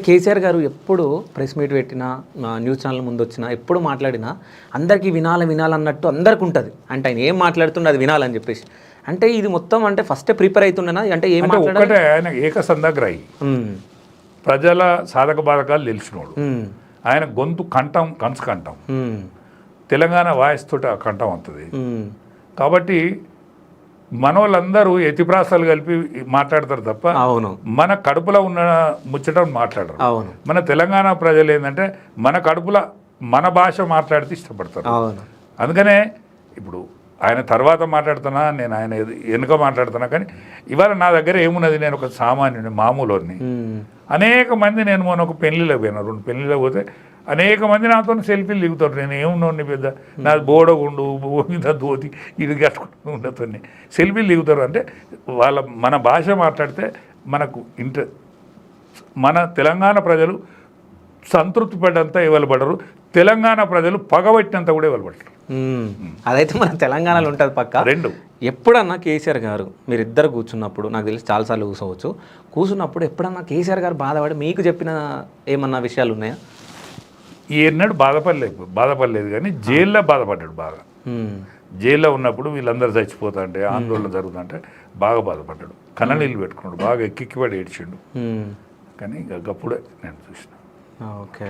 కేసీఆర్ గారు ఎప్పుడు press meet పెట్టినా న్యూస్ ఛానల్ ముందు వచ్చినా ఎప్పుడు మాట్లాడినా అందరికీ వినాలన్నట్టు అందరికి ఉంటుంది. అంటే ఆయన ఏం మాట్లాడుతుండే అది వినాలని చెప్పేసి. అంటే ఇది మొత్తం అంటే ఫస్ట్ ప్రిపేర్ అవుతుండేనా అంటే ఏం ఒకటే ఆయన ఏకసంధగ్రాహి, ప్రజల సాధక బాధకాలు తెలిసినోడు. ఆయన గొంతు కంచు కంఠం, తెలంగాణ వాయిస్ తోటి ఆ కంఠం అవుతుంది. కాబట్టి మన వాళ్ళందరూ ఎతిప్రాసాలు కలిపి మాట్లాడతారు తప్ప అవును మన కడుపులో ఉన్న ముచ్చటం మాట్లాడరు. అవును మన తెలంగాణ ప్రజలు ఏంటంటే మన కడుపులో మన భాష మాట్లాడితే ఇష్టపడతారు. అవును అందుకనే ఇప్పుడు ఆయన తర్వాత మాట్లాడుతున్నా, నేను ఆయన వెనుక మాట్లాడుతున్నా, కానీ ఇవాళ నా దగ్గర ఏమున్నది, నేను ఒక సామాన్యుని మామూలుని. అనేక మంది, నేను మొన్న ఒక పెళ్లిలో పోయినా, 2 పెళ్లిలో పోతే అనేక మంది నాతో సెల్ఫీలు దిగుతారు. నేను ఏమున్నాను పెద్ద, నాది బోడగుండు మీద ధోతి ఇది కట్టుకుంటూ ఉండతో సెల్ఫీలు దిగుతారు. అంటే మన భాష మాట్లాడితే మనకు మన తెలంగాణ ప్రజలు సంతృప్తి పడ్డంత ఇవ్వబడరు, తెలంగాణ ప్రజలు పగబట్టినంత కూడా ఇవ్వబడరు. అదైతే మన తెలంగాణలో ఉంటుంది పక్క. రెండు ఎప్పుడన్నా కేసీఆర్ గారు మీరిద్దరు కూర్చున్నప్పుడు, నాకు తెలిసి చాలాసార్లు కూర్చున్నప్పుడు ఎప్పుడన్నా కేసీఆర్ గారు బాధపడి మీకు చెప్పిన ఏమన్నా విషయాలు ఉన్నాయా? ఎన్నడూ బాధపడలేదు కానీ జైల్లో బాధపడ్డాడు బాగా. జైల్లో ఉన్నప్పుడు వీళ్ళందరూ చచ్చిపోతా అంటే, ఆందోళన జరుగుతుంటే బాగా బాధపడ్డాడు. కన్న నీళ్ళు పెట్టుకున్నాడు, బాగా ఎక్కిపడి ఏడ్చిండు. కానీ ఇక అప్పుడే నేను చూసిన. ఓకే.